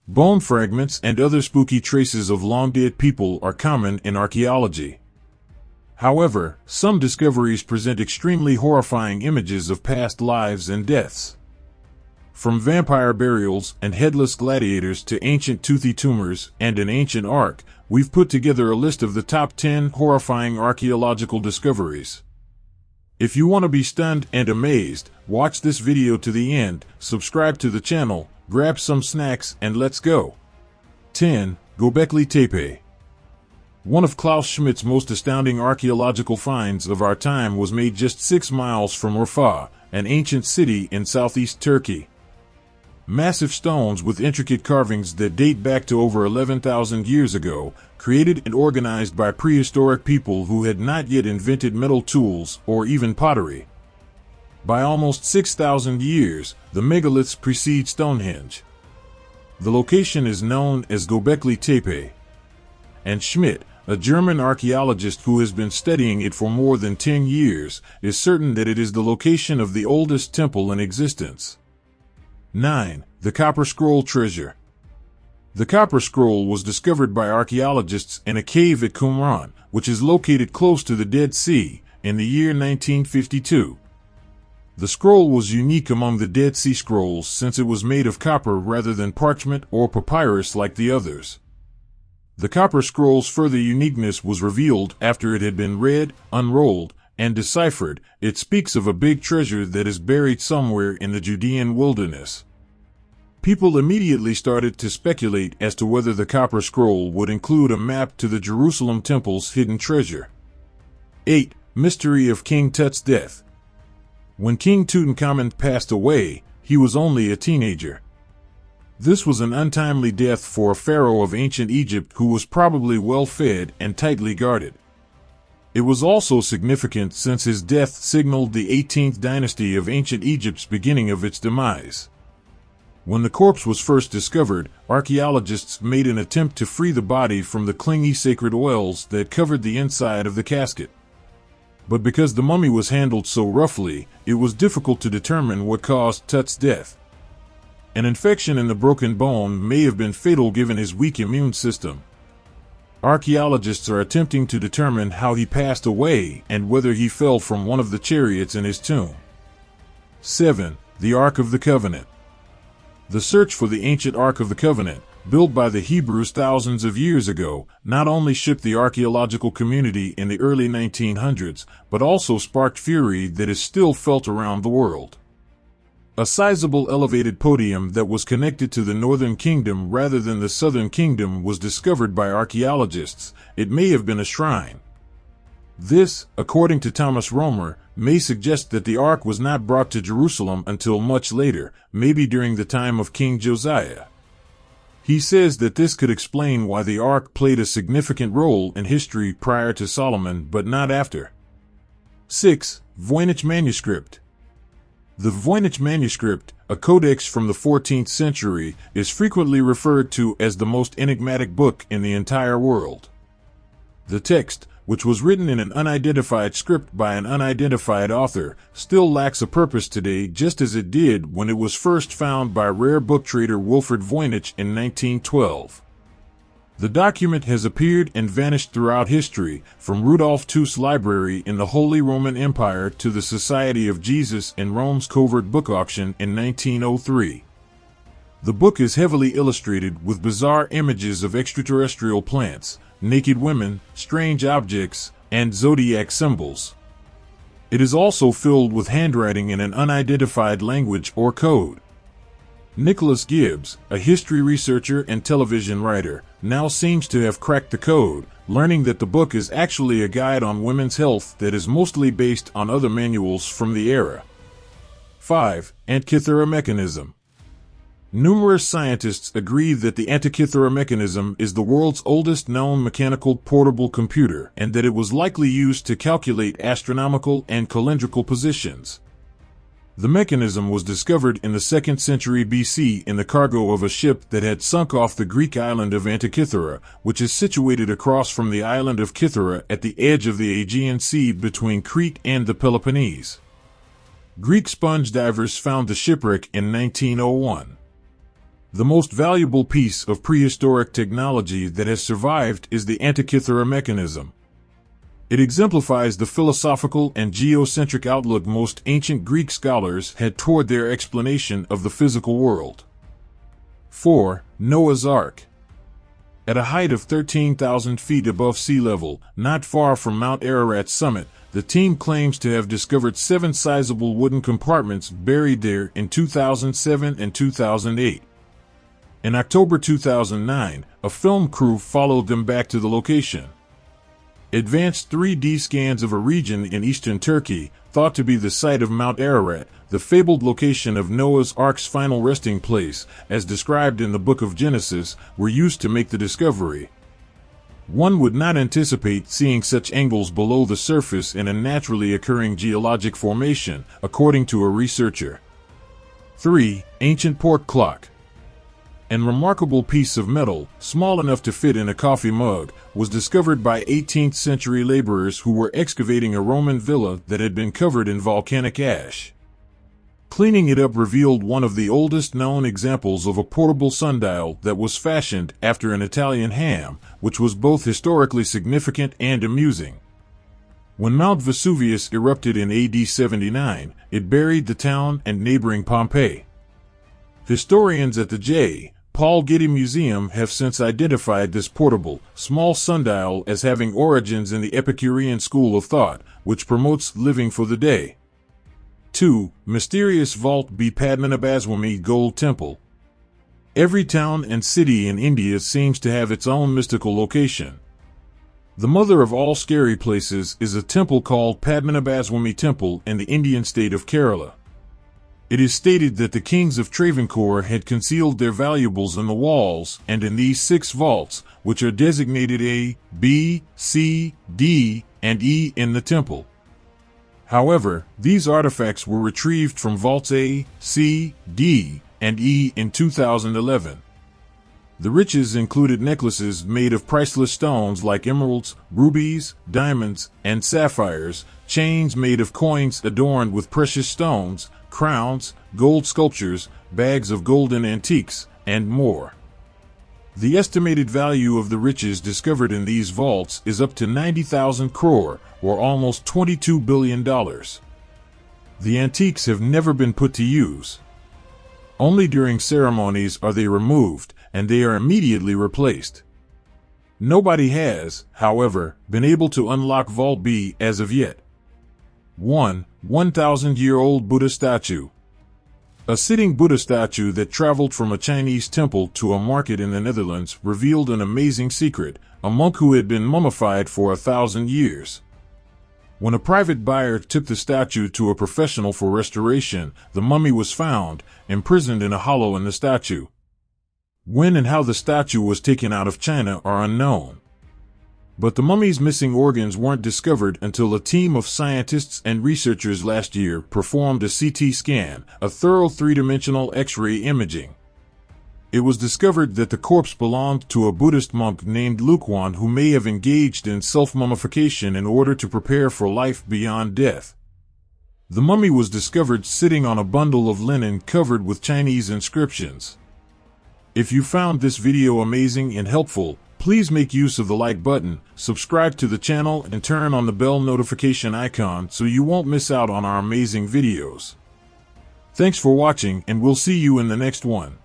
Bone fragments and other spooky traces of long-dead people are common in archaeology. However, some discoveries present extremely horrifying images of past lives and deaths. From vampire burials and headless gladiators to ancient toothy tumors and an ancient ark, we've put together a list of the top 10 horrifying archaeological discoveries. If you want to be stunned and amazed, watch this video to the end, subscribe to the channel, grab some snacks, and let's go. 10. Göbekli Tepe. One of Klaus Schmidt's most astounding archaeological finds of our time was made just 6 miles from Urfa, an ancient city in southeast Turkey. Massive stones with intricate carvings that date back to over 11,000 years ago, created and organized by prehistoric people who had not yet invented metal tools or even pottery. By almost 6,000 years, the megaliths precede Stonehenge. The location is known as Göbekli Tepe, and Schmidt, a German archaeologist who has been studying it for more than 10 years, is certain that it is the location of the oldest temple in existence. 9. The Copper Scroll Treasure. The Copper Scroll was discovered by archaeologists in a cave at Qumran, which is located close to the Dead Sea, in the year 1952. The scroll was unique among the Dead Sea Scrolls since it was made of copper rather than parchment or papyrus like the others. The Copper Scroll's further uniqueness was revealed after it had been read, unrolled, and deciphered. It speaks of a big treasure that is buried somewhere in the Judean wilderness. People immediately started to speculate as to whether the Copper Scroll would include a map to the Jerusalem Temple's hidden treasure. 8. Mystery of King Tut's death. When King Tutankhamun passed away, he was only a teenager. This was an untimely death for a pharaoh of ancient Egypt who was probably well-fed and tightly guarded. It was also significant since his death signaled the 18th dynasty of ancient Egypt's beginning of its demise. When the corpse was first discovered, archaeologists made an attempt to free the body from the clingy sacred oils that covered the inside of the casket. But because the mummy was handled so roughly, it was difficult to determine what caused Tut's death. An infection in the broken bone may have been fatal given his weak immune system. Archaeologists are attempting to determine how he passed away and whether he fell from one of the chariots in his tomb. 7. The Ark of the Covenant. The search for the ancient Ark of the Covenant, built by the Hebrews thousands of years ago, not only shook the archaeological community in the early 1900s, but also sparked fury that is still felt around the world. A sizable elevated podium that was connected to the Northern Kingdom rather than the Southern Kingdom was discovered by archaeologists. It may have been a shrine. This, according to Thomas Romer, may suggest that the Ark was not brought to Jerusalem until much later, maybe during the time of King Josiah. He says that this could explain why the Ark played a significant role in history prior to Solomon but not after. 6. Voynich Manuscript. The Voynich Manuscript, a codex from the 14th century, is frequently referred to as the most enigmatic book in the entire world. The text, which was written in an unidentified script by an unidentified author, still lacks a purpose today just as it did when it was first found by rare book trader Wilfred Voynich in 1912. The document has appeared and vanished throughout history, from Rudolf Tuss's library in the Holy Roman Empire to the Society of Jesus in Rome's covert book auction in 1903. The book is heavily illustrated with bizarre images of extraterrestrial plants, naked women, strange objects, and zodiac symbols. It is also filled with handwriting in an unidentified language or code. Nicholas Gibbs, a history researcher and television writer, now seems to have cracked the code, learning that the book is actually a guide on women's health that is mostly based on other manuals from the era. 5. Antkythera Mechanism. Numerous scientists agree that the Antkythera Mechanism is the world's oldest known mechanical portable computer and that it was likely used to calculate astronomical and calendrical positions. The mechanism was discovered in the 2nd century BC in the cargo of a ship that had sunk off the Greek island of Antkythera, which is situated across from the island of Kythera at the edge of the Aegean Sea between Crete and the Peloponnese. Greek sponge divers found the shipwreck in 1901. The most valuable piece of prehistoric technology that has survived is the Antkythera Mechanism. It exemplifies the philosophical and geocentric outlook most ancient Greek scholars had toward their explanation of the physical world. 4. Noah's Ark. At a height of 13,000 feet above sea level, not far from Mount Ararat's summit, the team claims to have discovered 7 sizable wooden compartments buried there in 2007 and 2008. In October 2009, a film crew followed them back to the location. Advanced 3D scans of a region in eastern Turkey, thought to be the site of Mount Ararat, the fabled location of Noah's Ark's final resting place, as described in the Book of Genesis, were used to make the discovery. One would not anticipate seeing such angles below the surface in a naturally occurring geologic formation, according to a researcher. 3. Ancient Pork Clock. An remarkable piece of metal, small enough to fit in a coffee mug, was discovered by 18th century laborers who were excavating a Roman villa that had been covered in volcanic ash. Cleaning it up revealed one of the oldest known examples of a portable sundial that was fashioned after an Italian ham, which was both historically significant and amusing. When Mount Vesuvius erupted in AD 79, it buried the town and neighboring Pompeii. Historians at the J. Paul Getty Museum have since identified this portable, small sundial as having origins in the Epicurean school of thought, which promotes living for the day. 2. Mysterious Vault B. Padmanabhaswamy Gold Temple. Every town and city in India seems to have its own mystical location. The mother of all scary places is a temple called Padmanabhaswamy Temple in the Indian state of Kerala. It is stated that the kings of Travancore had concealed their valuables in the walls and in these 6 vaults, which are designated A, B, C, D, and E in the temple. However, these artifacts were retrieved from vaults A, C, D, and E in 2011. The riches included necklaces made of priceless stones like emeralds, rubies, diamonds, and sapphires, chains made of coins adorned with precious stones, crowns, gold sculptures, bags of golden antiques, and more. The estimated value of the riches discovered in these vaults is up to 90,000 crore, or almost $22 billion. The antiques have never been put to use. Only during ceremonies are they removed, and they are immediately replaced. Nobody has, however, been able to unlock Vault B as of yet. 1. 1,000-year-old Buddha statue. A sitting Buddha statue that traveled from a Chinese temple to a market in the Netherlands revealed an amazing secret: a monk who had been mummified for 1,000 years. When a private buyer took the statue to a professional for restoration, the mummy was found, imprisoned in a hollow in the statue. When and how the statue was taken out of China are unknown. But the mummy's missing organs weren't discovered until a team of scientists and researchers last year performed a CT scan, a thorough three-dimensional X-ray imaging. It was discovered that the corpse belonged to a Buddhist monk named Luquan, who may have engaged in self-mummification in order to prepare for life beyond death. The mummy was discovered sitting on a bundle of linen covered with Chinese inscriptions. If you found this video amazing and helpful, please make use of the like button, subscribe to the channel, and turn on the bell notification icon so you won't miss out on our amazing videos. Thanks for watching, and we'll see you in the next one.